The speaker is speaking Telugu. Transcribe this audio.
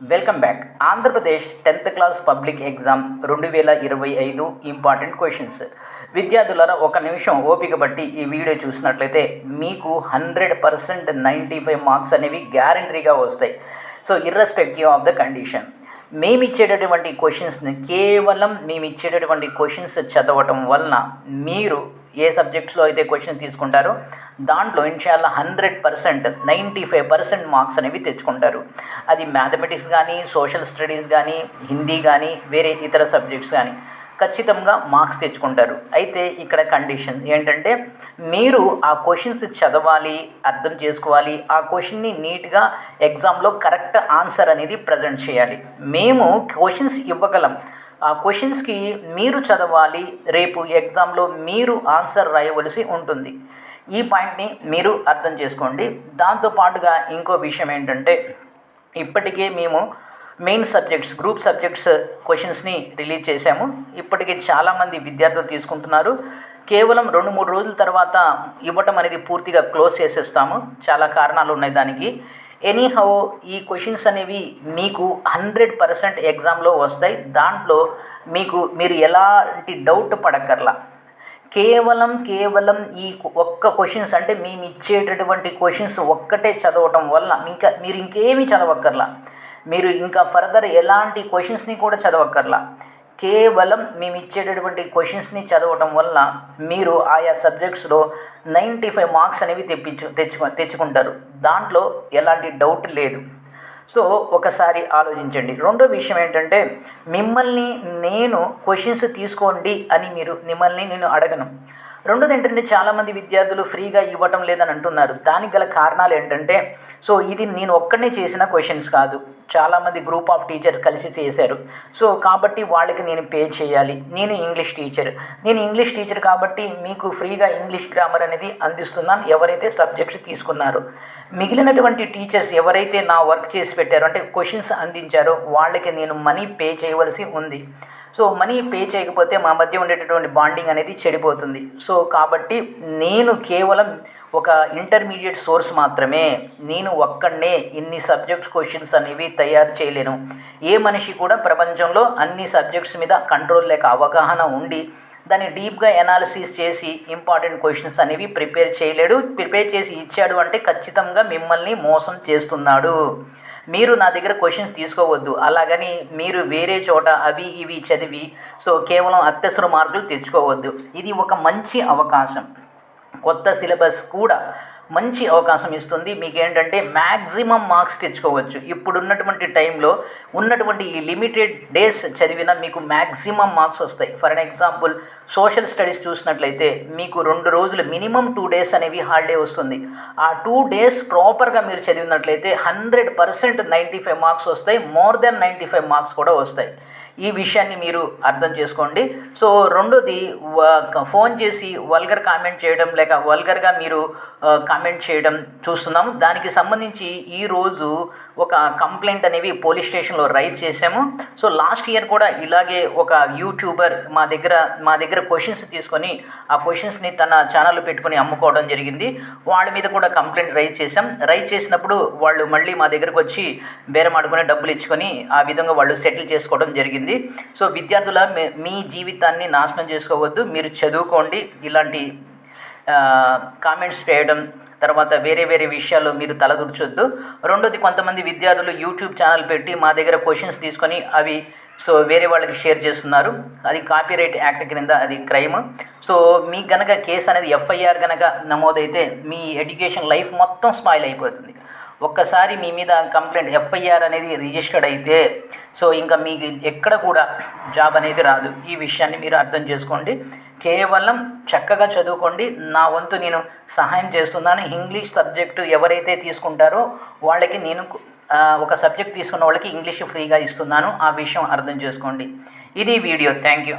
Welcome back. Andhra Pradesh 10th class public exam 2025 important questions. విద్యార్థులారా ఒక నిమిషం ఓపిక బట్టి ఈ వీడియో చూసినట్లయితే మీకు 100% 95 మార్క్స్ అనేవి గ్యారంటీగా వస్తాయి. So irrespective of the condition మేమిచ్చేటటువంటి క్వశ్చన్స్ చదవటం వలన మీరు ఏ సబ్జెక్ట్స్లో అయితే క్వశ్చన్ తీసుకుంటారో దాంట్లో ఇన్షాల్లా 100% 95% మార్క్స్ అనేవి తెచ్చుకుంటారు. అది మ్యాథమెటిక్స్ కానీ, సోషల్ స్టడీస్ కానీ, హిందీ కానీ, వేరే ఇతర సబ్జెక్ట్స్ కానీ ఖచ్చితంగా మార్క్స్ తెచ్చుకుంటారు. అయితే ఇక్కడ కండిషన్ ఏంటంటే మీరు ఆ క్వశ్చన్స్ చదవాలి, అర్థం చేసుకోవాలి, ఆ క్వశ్చన్ని నీట్గా ఎగ్జామ్లో కరెక్ట్ ఆన్సర్ అనేది ప్రజెంట్ చేయాలి. మేము క్వశ్చన్స్ ఇవ్వగలం, ఆ క్వశ్చన్స్కి మీరు చదవాలి, రేపు ఎగ్జామ్లో మీరు ఆన్సర్ రాయవలసి ఉంటుంది. ఈ పాయింట్ని మీరు అర్థం చేసుకోండి. దాంతోపాటుగా ఇంకో విషయం ఏంటంటే ఇప్పటికే మేము మెయిన్ సబ్జెక్ట్స్, గ్రూప్ సబ్జెక్ట్స్ క్వశ్చన్స్ని రిలీజ్ చేశాము. ఇప్పటికే చాలామంది విద్యార్థులు తీసుకుంటున్నారు. కేవలం 2-3 రోజుల తర్వాత ఇవ్వటం అనేది పూర్తిగా క్లోజ్ చేసేస్తాము. చాలా కారణాలు ఉన్నాయి దానికి. ఎనీహౌ ఈ క్వశ్చన్స్ అనేవి మీకు 100% ఎగ్జామ్లో వస్తాయి. దాంట్లో మీరు ఎలాంటి డౌట్ పడక్కర్లా. కేవలం ఈ ఒక్క క్వశ్చన్స్, అంటే మేము ఇచ్చేటటువంటి క్వశ్చన్స్ ఒక్కటే చదవటం వల్ల మీరు ఇంకేమీ చదవక్కర్లా. మీరు ఇంకా ఫర్దర్ ఎలాంటి క్వశ్చన్స్ని కూడా చదవక్కర్లా. కేవలం మేము ఇచ్చేటటువంటి క్వశ్చన్స్ని చదవటం వల్ల మీరు ఆయా సబ్జెక్ట్స్లో 95 మార్క్స్ అనేవి తెచ్చుకుంటారు. దాంట్లో ఎలాంటి డౌట్ లేదు. సో ఒకసారి ఆలోచించండి. రెండో విషయం ఏంటంటే మిమ్మల్ని నేను క్వశ్చన్స్ తీసుకోండి అని మిమ్మల్ని నేను అడగను. రెండోది ఏంటంటే చాలామంది విద్యార్థులు ఫ్రీగా ఇవ్వటం లేదని అంటున్నారు. దానికి గల కారణాలు ఏంటంటే ఇది నేను ఒక్కడనే చేసిన క్వశ్చన్స్ కాదు, చాలామంది గ్రూప్ ఆఫ్ టీచర్స్ కలిసి చేశారు. సో కాబట్టి వాళ్ళకి నేను పే చేయాలి. నేను ఇంగ్లీష్ టీచర్ కాబట్టి మీకు ఫ్రీగా ఇంగ్లీష్ గ్రామర్ అనేది అందిస్తున్నాను ఎవరైతే సబ్జెక్ట్స్ తీసుకున్నారో. మిగిలినటువంటి టీచర్స్ ఎవరైతే నా వర్క్ చేసి పెట్టారో, అంటే క్వశ్చన్స్ అందించారో, వాళ్ళకి నేను మనీ పే చేయవలసి ఉంది. సో మనీ పే చేయకపోతే మా మధ్య ఉండేటటువంటి బాండింగ్ అనేది చెడిపోతుంది. సో కాబట్టి నేను కేవలం ఒక ఇంటర్మీడియట్ సోర్స్ మాత్రమే. నేను ఒక్కడనే ఇన్ని సబ్జెక్ట్స్ క్వశ్చన్స్ అనేవి తయారు చేయలేను. ఏ మనిషి కూడా ప్రపంచంలో అన్ని సబ్జెక్ట్స్ మీద కంట్రోల్ లేక అవగాహన ఉండి దాన్ని డీప్గా ఎనాలిసిస్ చేసి ఇంపార్టెంట్ క్వశ్చన్స్ అనేవి ప్రిపేర్ చేయలేడు. ప్రిపేర్ చేసి ఇచ్చాడు అంటే ఖచ్చితంగా మిమ్మల్ని మోసం చేస్తున్నాడు. మీరు నా దగ్గర క్వశ్చన్స్ తీసుకోవద్దు. అలాగని మీరు వేరే చోట అవి ఇవి చదివి కేవలం అత్యవసర మార్కులు తెచ్చుకోవద్దు. ఇది ఒక మంచి అవకాశం. కొత్త సిలబస్ కూడా మంచి అవకాశం ఇస్తుంది. మీకు ఏంటంటే మ్యాక్సిమం మార్క్స్ తెచ్చుకోవచ్చు. ఇప్పుడున్నటువంటి టైంలో ఉన్నటువంటి ఈ లిమిటెడ్ డేస్ చదివిన మీకు మ్యాక్సిమం మార్క్స్ వస్తాయి. For an example social studies చూసినట్లయితే మీకు 2 రోజులు మినిమం 2 డేస్ అనేవి హాలిడే వస్తుంది. ఆ 2 డేస్ ప్రాపర్గా మీరు చదివినట్లయితే 100% 95 మార్క్స్ వస్తాయి. మోర్ దెన్ 95 మార్క్స్ కూడా వస్తాయి. ఈ విషయాన్ని మీరు అర్థం చేసుకోండి. సో రెండోది, ఫోన్ చేసి వల్గర్ కామెంట్ చేయడం లేక వల్గర్గా మీరు కామెంట్ చేయడం చూస్తున్నాము. దానికి సంబంధించి ఈరోజు ఒక కంప్లైంట్ అనేవి పోలీస్ స్టేషన్లో రైజ్ చేశాము. సో లాస్ట్ ఇయర్ కూడా ఇలాగే ఒక యూట్యూబర్ మా దగ్గర క్వశ్చన్స్ తీసుకొని ఆ క్వశ్చన్స్ని తన ఛానల్లో పెట్టుకొని అమ్ముకోవడం జరిగింది. వాళ్ళ మీద కూడా కంప్లైంట్ రైజ్ చేశాం. రైజ్ చేసినప్పుడు వాళ్ళు మళ్ళీ మా దగ్గరకు వచ్చి బేరం ఆడుకొని డబ్బులు ఇచ్చుకొని ఆ విధంగా వాళ్ళు సెటిల్ చేసుకోవడం జరిగింది. సో విద్యార్థుల మీ జీవితాన్ని నాశనం చేసుకోవద్దు. మీరు చదువుకోండి. ఇలాంటి కామెంట్స్ చేయడం, తర్వాత వేరే విషయాలు మీరు తలదూర్చొద్దు. రెండోది, కొంతమంది విద్యార్థులు యూట్యూబ్ ఛానల్ పెట్టి మా దగ్గర క్వశ్చన్స్ తీసుకొని అవి వేరే వాళ్ళకి షేర్ చేస్తున్నారు. అది కాపీరైట్ యాక్ట్ క్రింద అది క్రైమ్. సో మీకు గనక కేసు అనేది FIR గనక నమోదైతే మీ ఎడ్యుకేషన్ లైఫ్ మొత్తం స్పాయిల్ అయిపోతుంది. ఒక్కసారి మీ మీద కంప్లైంట్ FIR అనేది రిజిస్టర్డ్ అయితే ఇంకా మీకు ఎక్కడ కూడా జాబ్ అనేది రాదు. ఈ విషయాన్ని మీరు అర్థం చేసుకోండి. కేవలం చక్కగా చదువుకోండి. నా వంతు నేను సహాయం చేస్తున్నాను. ఇంగ్లీష్ సబ్జెక్టు ఎవరైతే తీసుకుంటారో వాళ్ళకి నేను ఒక సబ్జెక్ట్ తీసుకున్న వాళ్ళకి ఇంగ్లీష్ ఫ్రీగా ఇస్తున్నాను. ఆ విషయం అర్థం చేసుకోండి. ఇది వీడియో. Thank you.